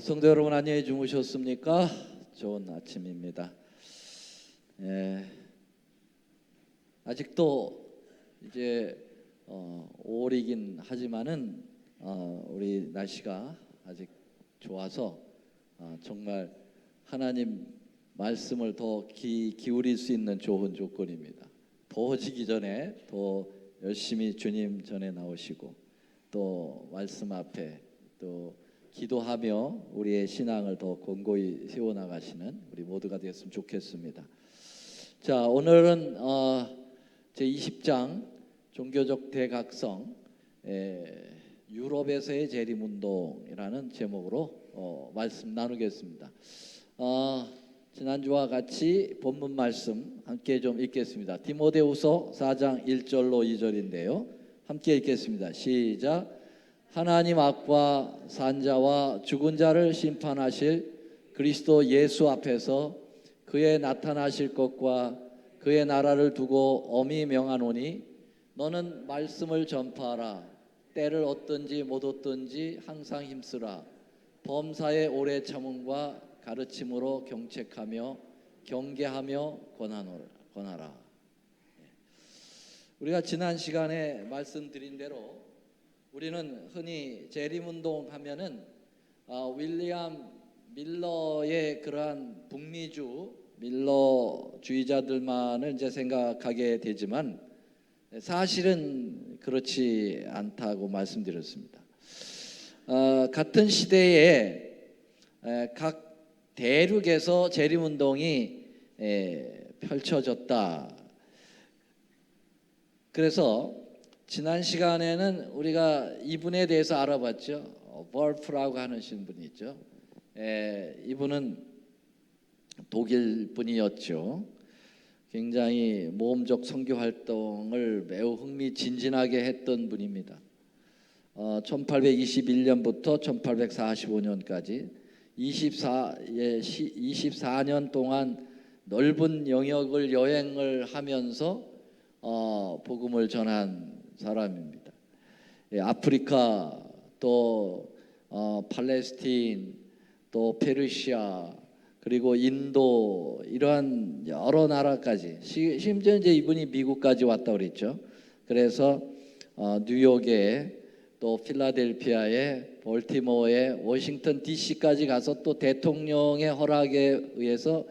성도 여러분 안녕히 주무셨습니까? 좋은 아침입니다. 아직도 이제 5월이긴 하지만은 우리 날씨가 아직 좋아서 정말 하나님 말씀을 더 기울일 수 있는 좋은 조건입니다. 더워지기 전에 더 열심히 주님 전에 나오시고 또 말씀 앞에 또 기도하며 우리의 신앙을 더 견고히 세워나가시는 우리 모두가 되었으면 좋겠습니다. 자, 오늘은 제20장 종교적 대각성 유럽에서의 재림운동이라는 제목으로 말씀 나누겠습니다. 지난주와 같이 본문 말씀 함께 좀 읽겠습니다. 디모데후서 4장 1절로 2절인데요. 함께 읽겠습니다. 시작. 하나님 앞과 산자와 죽은 자를 심판하실 그리스도 예수 앞에서 그의 나타나실 것과 그의 나라를 두고 엄히 명하노니 너는 말씀을 전파하라. 때를 얻든지 못 얻든지 항상 힘쓰라. 범사의 오래 참음과 가르침으로 경책하며 경계하며 권하라. 우리가 지난 시간에 말씀드린 대로 우리는 흔히 재림운동 하면은 윌리엄 밀러의 그러한 북미주 밀러주의자들만을 이제 생각하게 되지만 사실은 그렇지 않다고 말씀드렸습니다. 같은 시대에 각 대륙에서 재림운동이 펼쳐졌다. 그래서 지난 시간에는 우리가 이분에 대해서 알아봤죠. 볼프라고 하는 분이 있죠. 이분은 독일 분이었죠. 굉장히 모험적 선교 활동을 매우 흥미진진하게 했던 분입니다. 1821년부터 1845년까지 24년 동안 넓은 영역을 여행을 하면서 복음을 전한 사람입니다. 아프리카 또 팔레스틴 또 페르시아 그리고 인도 이러한 여러 나라까지 심지어 이제 이분이 미국까지 왔다 그랬죠. 그래서 뉴욕에 또 필라델피아에 볼티모어에 워싱턴 DC까지 가서 또 대통령의 허락에 의해서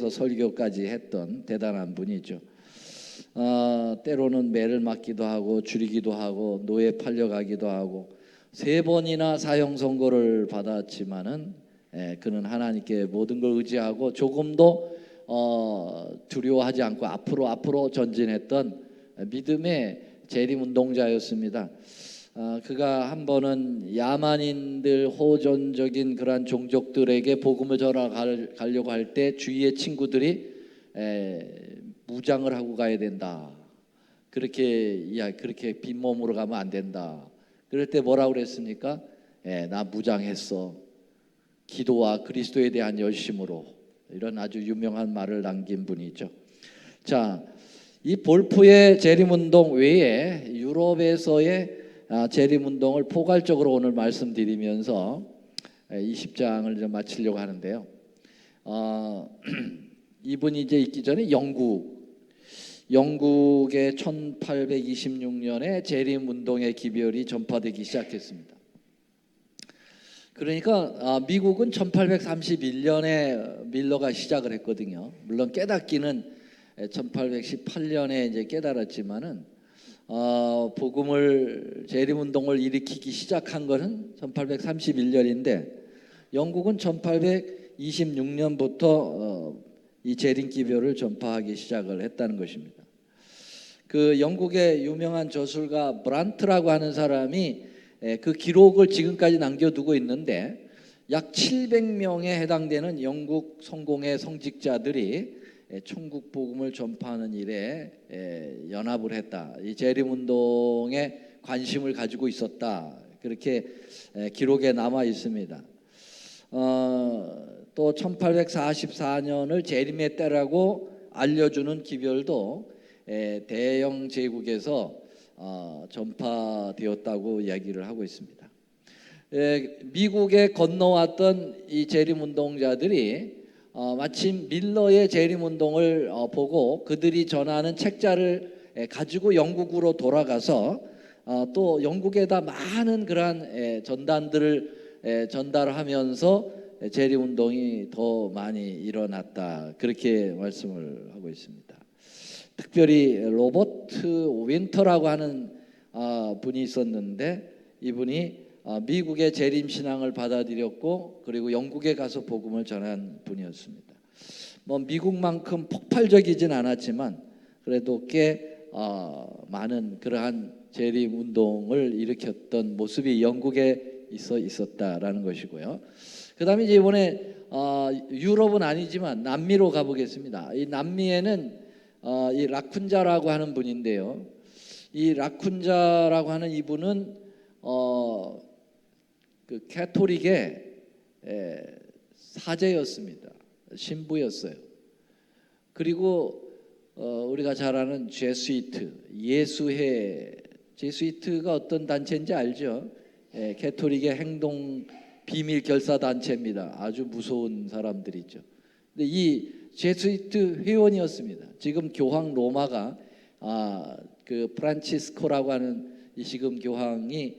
설교까지 했던 대단한 분이죠. 때로는 매를 맞기도 하고 줄이기도 하고 노예 팔려가기도 하고 3번이나 사형 선고를 받았지만은 그는 하나님께 모든 걸 의지하고 조금도 두려워하지 않고 앞으로 전진했던 믿음의 재림운동자였습니다. 그가 한 번은 야만인들 호전적인 그러한 종족들에게 복음을 전하려고 할 때 주위의 친구들이 무장을 하고 가야 된다. 그렇게 빈몸으로 가면 안 된다. 그럴 때 뭐라고 그랬습니까? 나 무장했어. 기도와 그리스도에 대한 열심으로. 이런 아주 유명한 말을 남긴 분이죠. 자, 이 볼프의 재림운동 외에 유럽에서의 재림운동을 포괄적으로 오늘 말씀드리면서 20장을 좀 마치려고 하는데요. 이분이 이제 있기 전에 영국의 1826년에 재림운동의 기별이 전파되기 시작했습니다. 그러니까 미국은 1831년에 밀러가 시작을 했거든요. 물론 깨닫기는 1818년에 이제 깨달았지만은 복음을 재림운동을 일으키기 시작한 것은 1831년인데 영국은 1826년부터 이 재림기별을 전파하기 시작을 했다는 것입니다. 그 영국의 유명한 저술가 브란트라고 하는 사람이 그 기록을 지금까지 남겨두고 있는데 약 700명에 해당되는 영국 성공의 성직자들이 천국 복음을 전파하는 일에 연합을 했다. 이 재림운동에 관심을 가지고 있었다. 그렇게 기록에 남아 있습니다. 또 1844년을 재림의 때라고 알려주는 기별도 대영 제국에서 전파되었다고 이야기를 하고 있습니다. 미국에 건너왔던 이 재림운동자들이 마침 밀러의 재림운동을 보고 그들이 전하는 책자를 가지고 영국으로 돌아가서 또 영국에다 많은 그러한 전단들을 전달하면서 재림운동이 더 많이 일어났다, 그렇게 말씀을 하고 있습니다. 특별히 로버트 윈터라고 하는 분이 있었는데, 이분이 미국의 재림신앙을 받아들였고 그리고 영국에 가서 복음을 전한 분이었습니다. 뭐 미국만큼 폭발적이진 않았지만 그래도 꽤 많은 그러한 재림운동을 일으켰던 모습이 영국에 있었다라는 것이고요. 그 다음에 이제 이번에 유럽은 아니지만 남미로 가보겠습니다. 이 남미에는 이 라쿤자라고 하는 분인데요. 이 라쿤자라고 하는 이분은 그 캐토릭의 사제였습니다. 신부였어요. 그리고 우리가 잘 아는 제수이트, 예수회, 제수이트가 어떤 단체인지 알죠? 캐토릭의 행동 비밀 결사 단체입니다. 아주 무서운 사람들이죠. 근데 이 제수이트 회원이었습니다. 지금 교황 로마가 그 프란치스코라고 하는 이 지금 교황이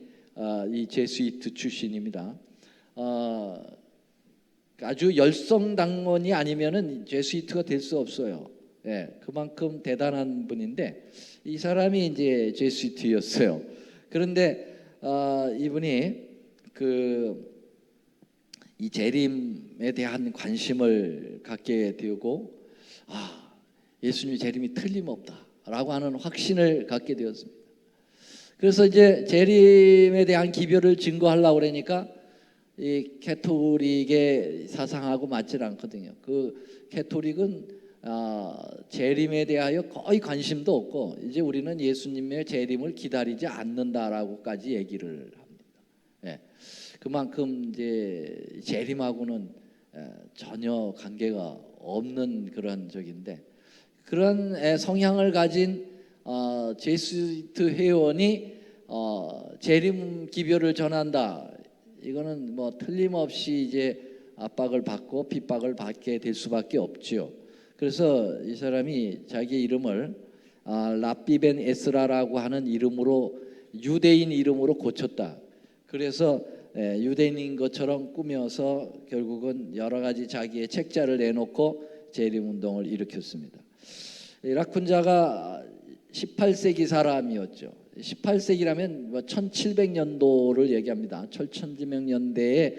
이 제수이트 출신입니다. 아주 열성당원이 아니면은 제수이트가 될 수 없어요. 그만큼 대단한 분인데 이 사람이 이제 제수이트였어요. 그런데 이분이 이 재림에 대한 관심을 갖게 되고 예수님의 재림이 틀림없다라고 하는 확신을 갖게 되었습니다. 그래서 이제 재림에 대한 기별을 증거하려고 그러니까 이 캐토릭의 사상하고 맞질 않거든요. 그 캐토릭은 재림에 대하여 거의 관심도 없고 이제 우리는 예수님의 재림을 기다리지 않는다라고까지 얘기를 합니다. 그만큼 이제 재림하고는 전혀 관계가 없는 그런 적인데, 그런 성향을 가진 제수이트 회원이 재림 기별을 전한다. 이거는 뭐 틀림없이 이제 압박을 받고 핍박을 받게 될 수밖에 없지요. 그래서 이 사람이 자기 이름을 라비벤 에스라라고 하는 이름으로, 유대인 이름으로 고쳤다. 그래서 유대인인 것처럼 꾸며서 결국은 여러 가지 자기의 책자를 내놓고 재림운동을 일으켰습니다. 라쿤자가 18세기 사람이었죠. 18세기라면 1700년도를 얘기합니다. 1700년대의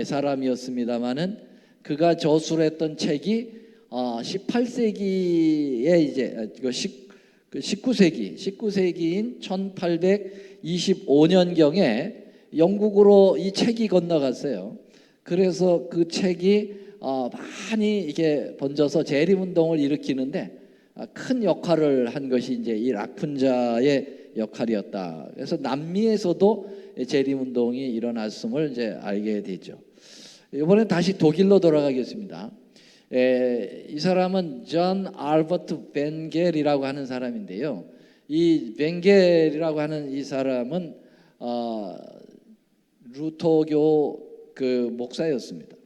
사람이었습니다만은 그가 저술을 했던 책이 18세기에 이제 19세기인 1825년경에 영국으로 이 책이 건너갔어요. 그래서 그 책이 많이 이게 번져서 재림운동을 일으키는데 큰 역할을 한 것이 이제 이 라쿤자의 역할이었다. 그래서 남미에서도 재림운동이 일어났음을 이제 알게 되죠. 이번에 다시 독일로 돌아가겠습니다. 이 사람은 존 알버트 벤겔이라고 하는 사람인데요. 이 벤겔이라고 하는 이 사람은 루터교 그 목사였습니다.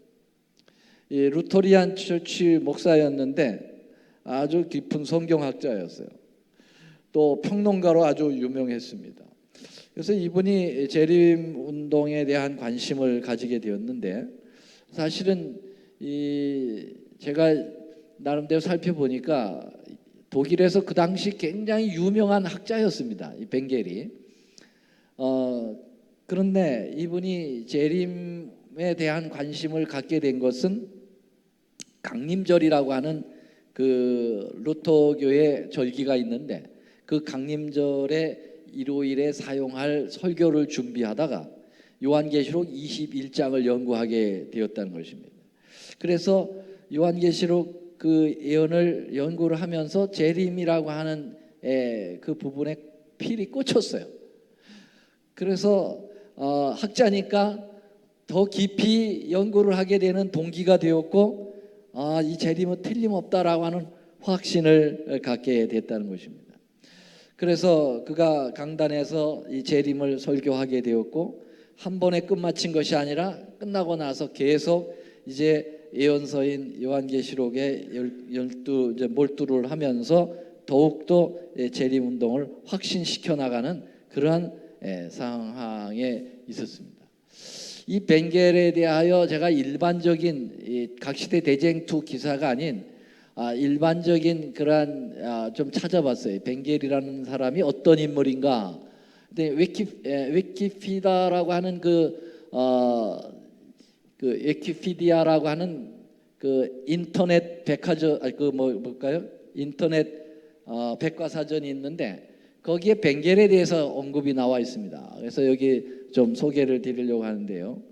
이 루터리안 처치 목사였는데 아주 깊은 성경학자였어요. 또 평론가로 아주 유명했습니다. 그래서 이분이 재림운동에 대한 관심을 가지게 되었는데, 사실은 제가 나름대로 살펴보니까 독일에서 그 당시 굉장히 유명한 학자였습니다. 이 벤겔이. 그런데 이분이 재림에 대한 관심을 갖게 된 것은 강림절이라고 하는 그 루터교의 절기가 있는데, 그 강림절의 일요일에 사용할 설교를 준비하다가 요한계시록 21장을 연구하게 되었다는 것입니다. 그래서 요한계시록 그 예언을 연구를 하면서 재림이라고 하는 그 부분에 필히 꽂혔어요. 그래서 학자니까 더 깊이 연구를 하게 되는 동기가 되었고, 이 재림은 틀림없다라고 하는 확신을 갖게 됐다는 것입니다. 그래서 그가 강단에서 이 재림을 설교하게 되었고, 한 번에 끝마친 것이 아니라 끝나고 나서 계속 이제 예언서인 요한계시록에 열두 이제 몰두를 하면서 더욱더 재림 운동을 확신시켜 나가는 그러한 상황에 있었습니다. 이 벵겔에 대하여 제가 일반적인 각시대 대쟁투 기사가 아닌 일반적인 그러한 좀 찾아봤어요. 벵겔이라는 사람이 어떤 인물인가. 근데 위키피디아라고 하는 그 위키피디아라고 하는 그 인터넷 백화점 뭘까요? 인터넷 백과사전이 있는데 거기에 벵겔에 대해서 언급이 나와 있습니다. 그래서 여기 좀 소개를 드리려고 하는데요.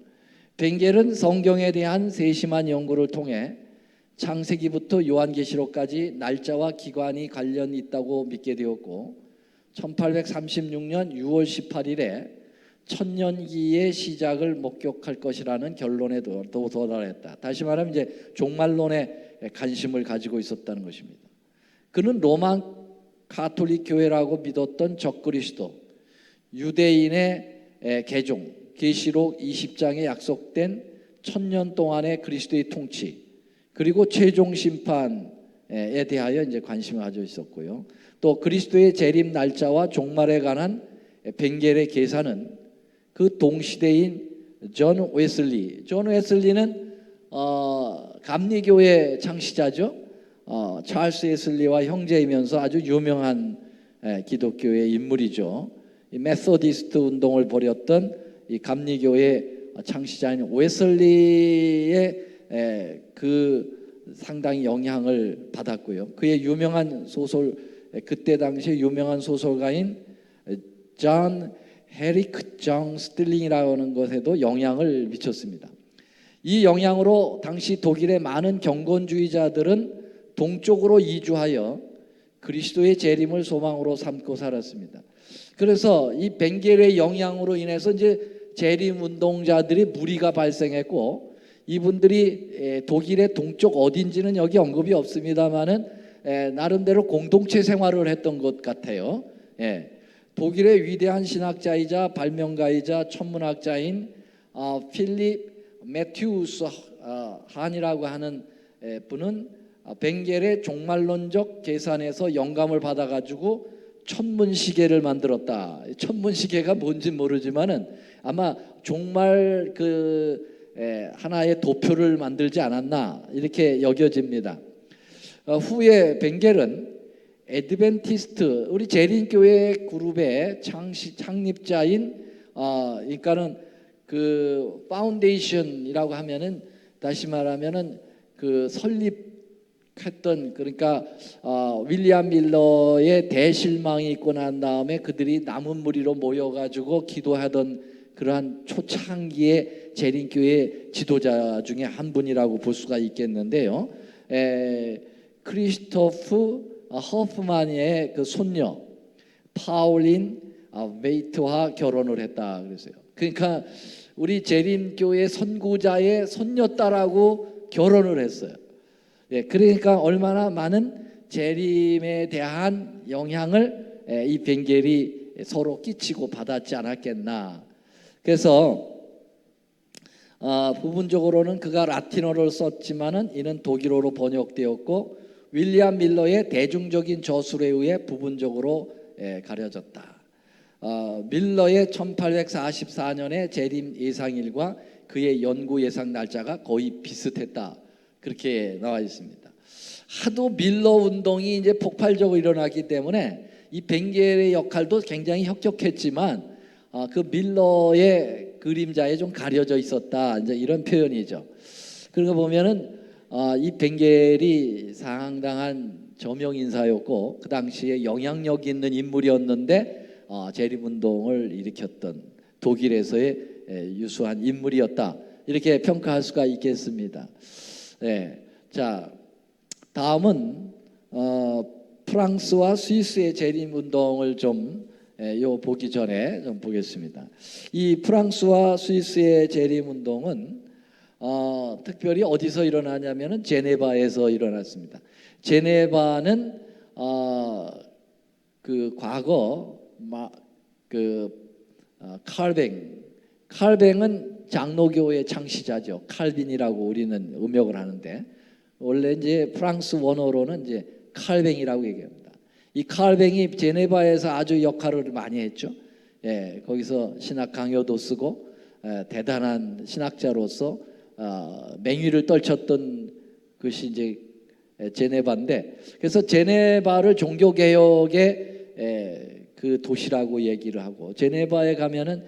벵겔은 성경에 대한 세심한 연구를 통해 창세기부터 요한계시록까지 날짜와 기관이 관련이 있다고 믿게 되었고 1836년 6월 18일에 천년기의 시작을 목격할 것이라는 결론에 도달했다. 다시 말하면 이제 종말론에 관심을 가지고 있었다는 것입니다. 그는 로마 가톨릭 교회라고 믿었던 적그리스도, 유대인의 개종, 계시록 20장에 약속된 천년 동안의 그리스도의 통치, 그리고 최종 심판에 대하여 이제 관심을 가지고 있었고요. 또 그리스도의 재림 날짜와 종말에 관한 벵겔의 계산은 그 동시대인 존 웨슬리는 감리교회 창시자죠. 찰스 웨슬리와 형제이면서 아주 유명한 기독교의 인물이죠. 이 메소디스트 운동을 벌였던 이 감리교회 창시자인 웨슬리의 그 상당히 영향을 받았고요. 그의 유명한 소설, 그때 당시에 유명한 소설가인 존 헤리크 정 스틸링이라고 하는 것에도 영향을 미쳤습니다. 이 영향으로 당시 독일의 많은 경건주의자들은 동쪽으로 이주하여 그리스도의 재림을 소망으로 삼고 살았습니다. 그래서 이 벵겔의 영향으로 인해서 이제 재림 운동자들이 무리가 발생했고, 이분들이 독일의 동쪽 어딘지는 여기 언급이 없습니다만은 나름대로 공동체 생활을 했던 것 같아요. 독일의 위대한 신학자이자 발명가이자 천문학자인 필립 매튜스 한이라고 하는 분은 벵겔의 종말론적 계산에서 영감을 받아가지고 천문시계를 만들었다. 천문시계가 뭔지 모르지만은 아마 종말 하나의 도표를 만들지 않았나 이렇게 여겨집니다. 후에 벵겔은 애드벤티스트 우리 재림교회 그룹의 창립자인 그러니까는 그 파운데이션이라고 하면은 다시 말하면은 그 설립했던 그러니까 윌리엄 밀러의 대실망이 있고 난 다음에 그들이 남은 무리로 모여가지고 기도하던 그러한 초창기의 재림교회 지도자 중에 한 분이라고 볼 수가 있겠는데요. 크리스토프 허프만의 그 손녀 파울린 웨이트와 결혼을 했다 그랬어요. 그러니까 우리 재림교회 선구자의 손녀딸하고 결혼을 했어요. 그러니까 얼마나 많은 재림에 대한 영향을 이 벵겔이 서로 끼치고 받았지 않았겠나. 그래서 부분적으로는 그가 라틴어를 썼지만은 이는 독일어로 번역되었고 윌리엄 밀러의 대중적인 저술에 의해 부분적으로 가려졌다. 밀러의 1844년의 재림 예상일과 그의 연구 예상 날짜가 거의 비슷했다. 그렇게 나와 있습니다. 하도 밀러 운동이 이제 폭발적으로 일어났기 때문에 이 벵겔의 역할도 굉장히 혁혁했지만 그 밀러의 그림자에 좀 가려져 있었다. 이제 이런 표현이죠. 그러고 보면은 이 벵겔이 상당한 저명 인사였고 그 당시에 영향력 있는 인물이었는데 재림운동을 일으켰던 독일에서의 유수한 인물이었다. 이렇게 평가할 수가 있겠습니다. 자, 다음은 프랑스와 스위스의 재림운동을 좀 보기 전에 좀 보겠습니다. 이 프랑스와 스위스의 재림운동은 특별히 어디서 일어나냐면은 제네바에서 일어났습니다. 제네바는 그 과거 칼뱅 칼뱅은 장로교의 창시자죠. 칼빈이라고 우리는 음역을 하는데 원래 이제 프랑스 원어로는 이제 칼뱅이라고 얘기합니다. 이 칼뱅이 제네바에서 아주 역할을 많이 했죠. 예, 거기서 신학 강요도 쓰고 대단한 신학자로서 맹위를 떨쳤던 것이 이제 제네바인데, 그래서 제네바를 종교 개혁의 그 도시라고 얘기를 하고, 제네바에 가면은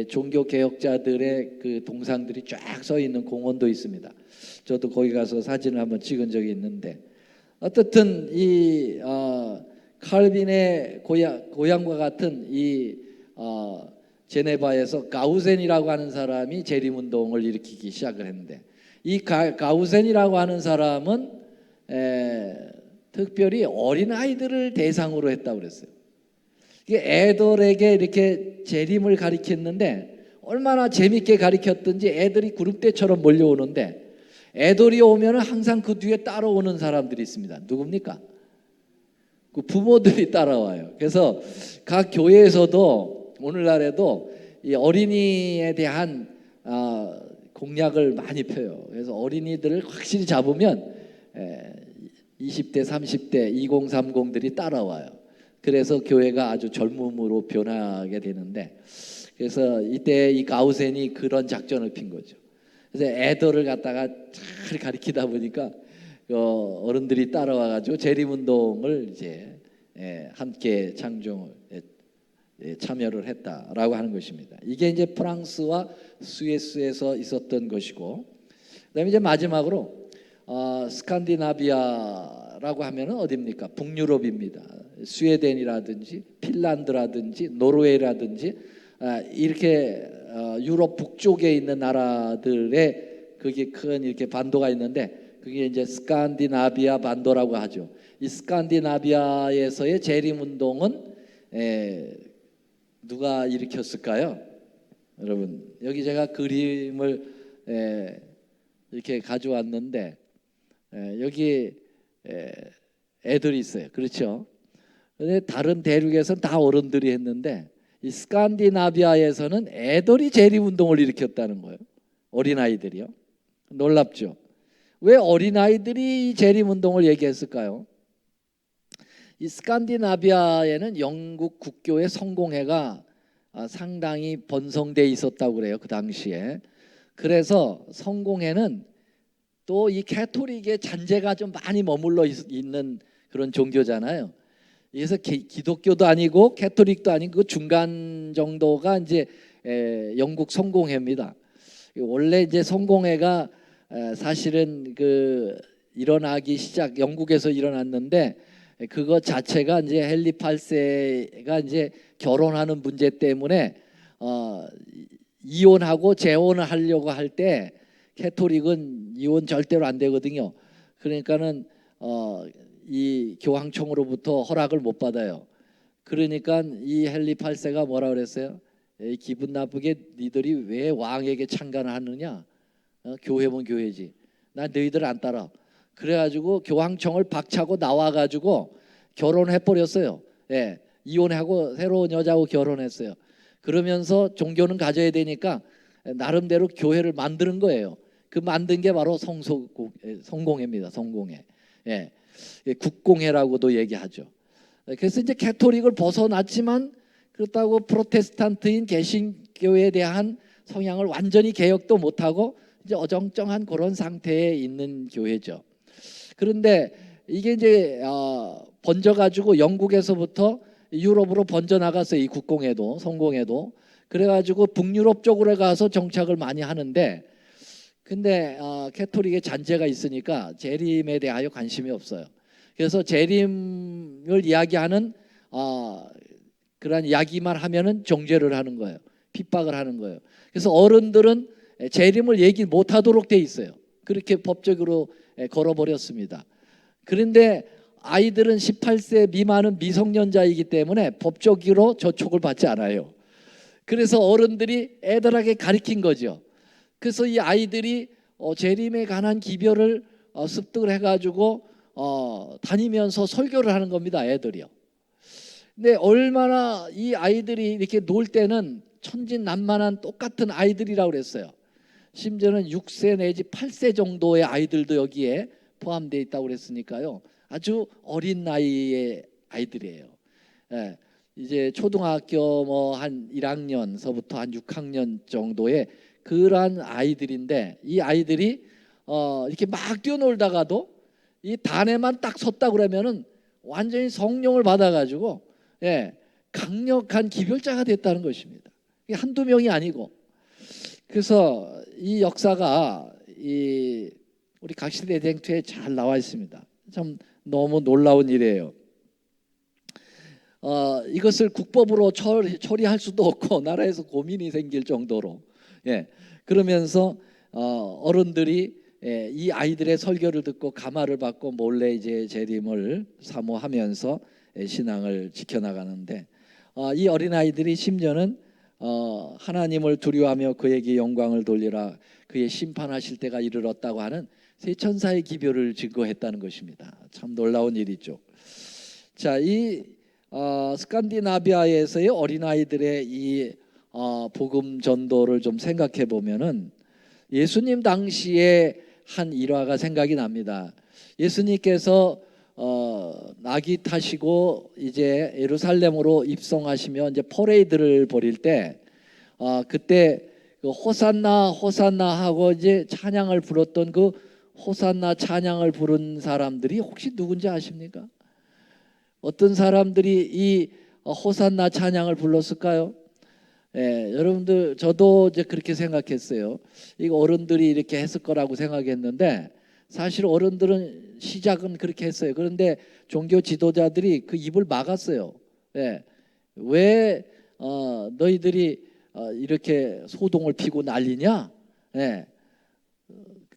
종교 개혁자들의 그 동상들이 쫙 서 있는 공원도 있습니다. 저도 거기 가서 사진을 한번 찍은 적이 있는데, 어떻든 이 칼빈의 고향과 같은 이 제네바에서 가우센이라고 하는 사람이 재림운동을 일으키기 시작을 했는데, 이 가우센이라고 하는 사람은 특별히 어린 아이들을 대상으로 했다고 그랬어요. 이게 애들에게 이렇게 재림을 가리켰는데 얼마나 재밌게 가리켰든지 애들이 구름대처럼 몰려오는데, 애들이 오면 항상 그 뒤에 따라오는 사람들이 있습니다. 누굽니까? 그 부모들이 따라와요. 그래서 각 교회에서도 오늘날에도 이 어린이에 대한 공약을 많이 펴요. 그래서 어린이들을 확실히 잡으면 20대, 30대, 2030들이 따라와요. 그래서 교회가 아주 젊음으로 변하게 되는데, 그래서 이때 이 가우센이 그런 작전을 핀 거죠. 그래서 애들을 갖다가 잘 가리키다 보니까 어른들이 따라와가지고 재림운동을 이제 함께 참여를 했다라고 하는 것입니다. 이게 이제 프랑스와 스위스에서 있었던 것이고, 그다음에 이제 마지막으로 스칸디나비아라고 하면은 어디입니까? 북유럽입니다. 스웨덴이라든지 핀란드라든지 노르웨이라든지 이렇게 유럽 북쪽에 있는 나라들의 그게 큰 이렇게 반도가 있는데, 그게 이제 스칸디나비아 반도라고 하죠. 이 스칸디나비아에서의 재림운동은 누가 일으켰을까요? 여러분, 여기 제가 그림을 이렇게 가져왔는데, 여기 애들이 있어요. 그렇죠? 근데 다른 대륙에서는 다 어른들이 했는데, 이 스칸디나비아에서는 애들이 재림운동을 일으켰다는 거예요. 어린아이들이요. 놀랍죠? 왜 어린아이들이 재림운동을 얘기했을까요? 이 스칸디나비아에는 영국 국교의 성공회가 상당히 번성돼 있었다고 그래요. 그 당시에. 그래서 성공회는 또 이 캐토릭의 잔재가 좀 많이 머물러 있는 그런 종교잖아요. 그래서 기독교도 아니고 캐토릭도 아니고 그 중간 정도가 이제 영국 성공회입니다. 원래 이제 성공회가 사실은 그 일어나기 시작 영국에서 일어났는데, 그것 자체가 이제 헨리 8세가 이제 결혼하는 문제 때문에 이혼하고 재혼을 하려고 할 때 캐토릭은 이혼 절대로 안 되거든요. 그러니까는 이 교황청으로부터 허락을 못 받아요. 그러니까 이 헨리 8세가 뭐라 그랬어요? 기분 나쁘게 니들이 왜 왕에게 창간을 하느냐? 교회면 교회지. 나 너희들 안 따라. 그래가지고 교황청을 박차고 나와가지고 결혼해 버렸어요. 예, 이혼하고 새로운 여자하고 결혼했어요. 그러면서 종교는 가져야 되니까 나름대로 교회를 만드는 거예요. 그 만든 게 바로 성공회입니다. 성공회. 예, 국공회라고도 얘기하죠. 그래서 이제 캐토릭을 벗어났지만 그렇다고 프로테스탄트인 개신교에 대한 성향을 완전히 개혁도 못하고 이제 어정쩡한 그런 상태에 있는 교회죠. 그런데 이게 이제 번져가지고 영국에서부터 유럽으로 번져나갔어요. 이 국공회도 성공회도. 그래가지고 북유럽 쪽으로 가서 정착을 많이 하는데, 근데 캐토릭의 잔재가 있으니까 재림에 대하여 관심이 없어요. 그래서 재림을 이야기하는 그런 이야기만 하면은 정죄를 하는 거예요. 핍박을 하는 거예요. 그래서 어른들은 재림을 얘기 못하도록 돼 있어요. 그렇게 법적으로 걸어버렸습니다. 그런데 아이들은 18세 미만은 미성년자이기 때문에 법적으로 저촉을 받지 않아요. 그래서 어른들이 애들에게 가르친 거죠. 그래서 이 아이들이 재림에 관한 기별을 습득을 해가지고 다니면서 설교를 하는 겁니다. 애들이요. 근데 얼마나 이 아이들이 이렇게 놀 때는 천진난만한 똑같은 아이들이라고 그랬어요. 심지어는 6세 내지 8세 정도의 아이들도 여기에 포함되어 있다고 그랬으니까요. 아주 어린 나이의 아이들이에요. 예, 이제 초등학교 뭐 한 1학년서부터 한 6학년 정도의 그러한 아이들인데, 이 아이들이 이렇게 막 뛰어놀다가도 이 단에만 딱 섰다 그러면은 완전히 성령을 받아가지고 강력한 기별자가 됐다는 것입니다. 이게 한두 명이 아니고. 그래서 이 역사가 우리 각시대 대쟁투에 잘 나와 있습니다. 참 너무 놀라운 일이에요. 이것을 국법으로 처리할 수도 없고 나라에서 고민이 생길 정도로 그러면서 어른들이 이 아이들의 설교를 듣고 감화를 받고 몰래 이제 재림을 사모하면서 신앙을 지켜나가는데, 이 어린아이들이 심지어는 하나님을 두려워하며 그에게 영광을 돌리라, 그의 심판하실 때가 이르렀다고 하는 세 천사의 기별을 증거했다는 것입니다. 참 놀라운 일이죠. 자, 이 스칸디나비아에서의 어린아이들의 이 복음 전도를 좀 생각해 보면은 예수님 당시에 한 일화가 생각이 납니다. 예수님께서 나귀 타시고 이제 예루살렘으로 입성하시며 이제 퍼레이드를 벌일 때 그때 그 호산나 호산나 하고 이제 찬양을 불렀던 그 호산나 찬양을 부른 사람들이 혹시 누군지 아십니까? 어떤 사람들이 이 호산나 찬양을 불렀을까요? 여러분들, 저도 이제 그렇게 생각했어요. 이거 어른들이 이렇게 했을 거라고 생각했는데 사실 어른들은 시작은 그렇게 했어요. 그런데 종교 지도자들이 그 입을 막았어요. 왜 너희들이 이렇게 소동을 피고 난리냐?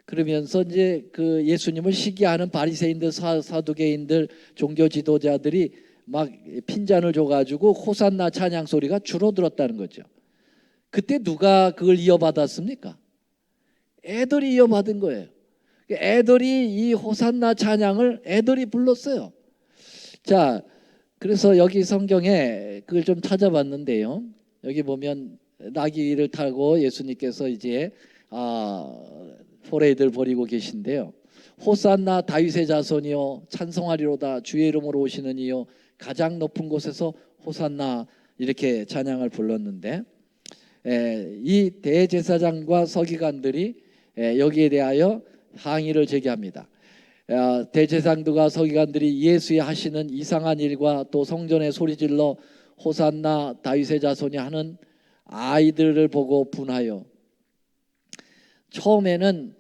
그러면서 이제 그 예수님을 시기하는 바리새인들, 사두개인들, 종교 지도자들이 막 핀잔을 줘가지고 호산나 찬양 소리가 줄어들었다는 거죠. 그때 누가 그걸 이어받았습니까? 애들이 이어받은 거예요. 애들이 이 호산나 찬양을 애들이 불렀어요. 자, 그래서 여기 성경에 그걸 좀 찾아봤는데요. 여기 보면 나귀를 타고 예수님께서 이제 포레이드를 벌이고 계신데요. 호산나 다윗의 자손이요 찬송하리로다 주의 이름으로 오시는 이요 가장 높은 곳에서 호산나 이렇게 찬양을 불렀는데, 이 대제사장과 서기관들이 여기에 대하여 항의를 제기합니다. 대제사장들과 서기관들이 예수의 하시는 이상한 일과 또 성전에 소리질러 호산나 다윗의 자손이 하는 아이들을 보고 분하여, 처음에는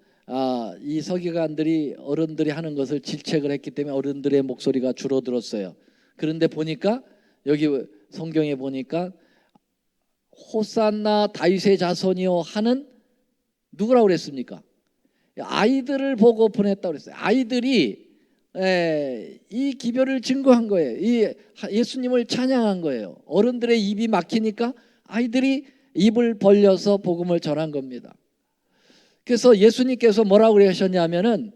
이 서기관들이 어른들이 하는 것을 질책을 했기 때문에 어른들의 목소리가 줄어들었어요. 그런데 보니까 여기 성경에 보니까 호산나 다윗의 자손이요 하는 누구라고 그랬습니까? 아이들을 보고 보냈다고 그랬어요. 아이들이 이 기별을 증거한 거예요. 이 예수님을 찬양한 거예요. 어른들의 입이 막히니까 아이들이 입을 벌려서 복음을 전한 겁니다. 그래서 예수님께서 뭐라고 그러셨냐면은,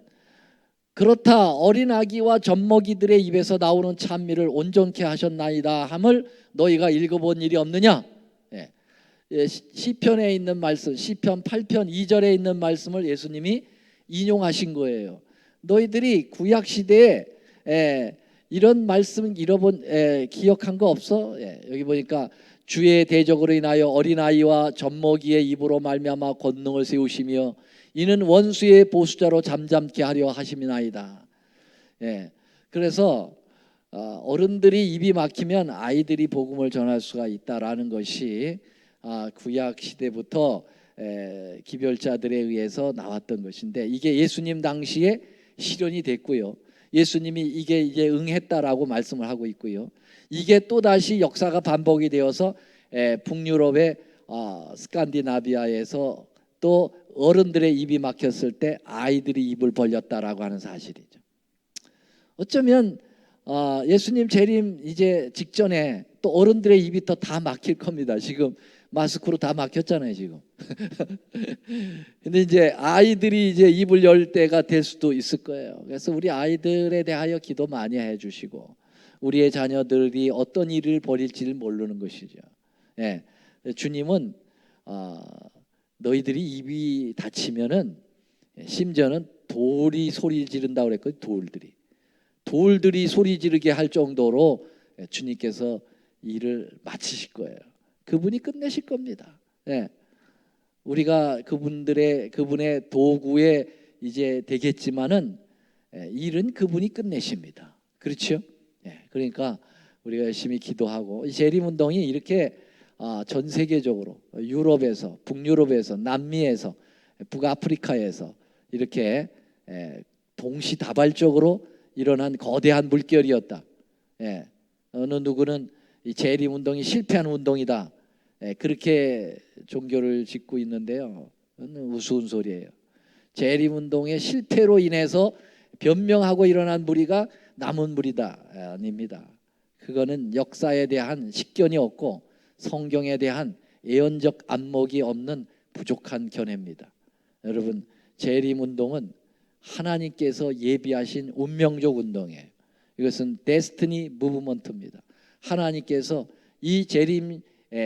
그렇다 어린 아기와 젖먹이들의 입에서 나오는 찬미를 온전케 하셨나이다 함을 너희가 읽어본 일이 없느냐? 시편에 있는 말씀, 시편 8편 2절에 있는 말씀을 예수님이 인용하신 거예요. 너희들이 구약 시대에 이런 말씀 기억한 거 없어? 여기 보니까 주의 대적으로 인하여 어린아이와 젖먹이의 입으로 말미암아 권능을 세우시며 이는 원수의 보수자로 잠잠케 하려 하심이나이다. 그래서 어른들이 입이 막히면 아이들이 복음을 전할 수가 있다라는 것이 구약 시대부터 기별자들에 의해서 나왔던 것인데, 이게 예수님 당시에 실현이 됐고요. 예수님이 이게 이제 응했다라고 말씀을 하고 있고요. 이게 또 다시 역사가 반복이 되어서 북유럽의 스칸디나비아에서 또 어른들의 입이 막혔을 때 아이들이 입을 벌렸다라고 하는 사실이죠. 어쩌면 예수님 재림 이제 직전에 또 어른들의 입이 또 다 막힐 겁니다. 지금 마스크로 다 막혔잖아요, 지금. 근데 이제 아이들이 이제 입을 열 때가 될 수도 있을 거예요. 그래서 우리 아이들에 대하여 기도 많이 해주시고, 우리의 자녀들이 어떤 일을 벌일지를 모르는 것이죠. 주님은 너희들이 입이 닫히면은 심지어는 돌이 소리 지른다고 그랬거든요. 돌들이 소리 지르게 할 정도로 주님께서 일을 마치실 거예요. 그분이 끝내실 겁니다. 예. 우리가 그분의 도구에 이제 되겠지만은 일은 그분이 끝내십니다. 그렇죠? 예. 그러니까 우리가 열심히 기도하고 이 재림운동이 이렇게 전 세계적으로 유럽에서, 북유럽에서, 남미에서, 북아프리카에서 이렇게 동시다발적으로 일어난 거대한 물결이었다. 어느 누구는 이 재림운동이 실패한 운동이다. 그렇게 종교를 짓고 있는데요. 우스운 소리예요. 재림운동의 실패로 인해서 변명하고 일어난 무리가 남은 무리다. 아닙니다. 그거는 역사에 대한 식견이 없고 성경에 대한 예언적 안목이 없는 부족한 견해입니다. 여러분, 재림운동은 하나님께서 예비하신 운명적 운동이에요. 이것은 데스티니 무브먼트입니다. 하나님께서 이 재림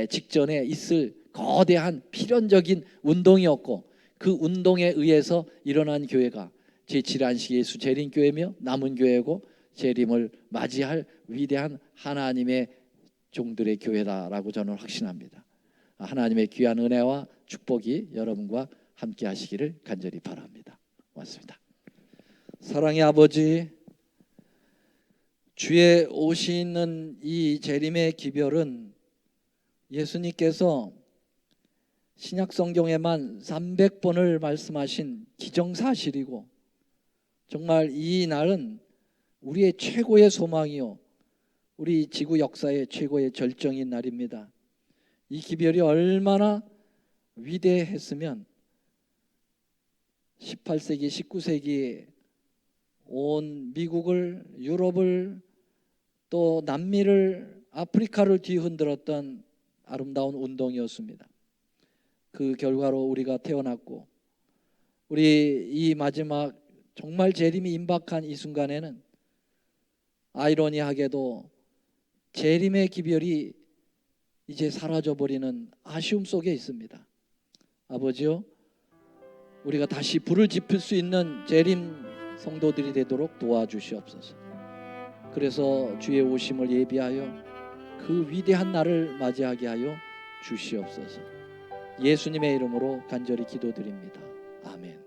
직전에 있을 거대한 필연적인 운동이었고 그 운동에 의해서 일어난 교회가 제7안식 예수 재림교회며 남은 교회고 재림을 맞이할 위대한 하나님의 종들의 교회다라고 저는 확신합니다. 하나님의 귀한 은혜와 축복이 여러분과 함께 하시기를 간절히 바랍니다. 고맙습니다. 사랑의 아버지, 주의 오시는 이 재림의 기별은 예수님께서 신약 성경에만 300번을 말씀하신 기정사실이고 정말 이 날은 우리의 최고의 소망이요 우리 지구 역사의 최고의 절정인 날입니다. 이 기별이 얼마나 위대했으면 18세기, 19세기에 온 미국을, 유럽을, 또 남미를, 아프리카를 뒤흔들었던 아름다운 운동이었습니다. 그 결과로 우리가 태어났고 우리 이 마지막 정말 재림이 임박한 이 순간에는 아이러니하게도 재림의 기별이 이제 사라져버리는 아쉬움 속에 있습니다. 아버지요, 우리가 다시 불을 지필 수 있는 재림 성도들이 되도록 도와주시옵소서. 그래서 주의 오심을 예비하여 그 위대한 날을 맞이하게 하여 주시옵소서. 예수님의 이름으로 간절히 기도드립니다. 아멘.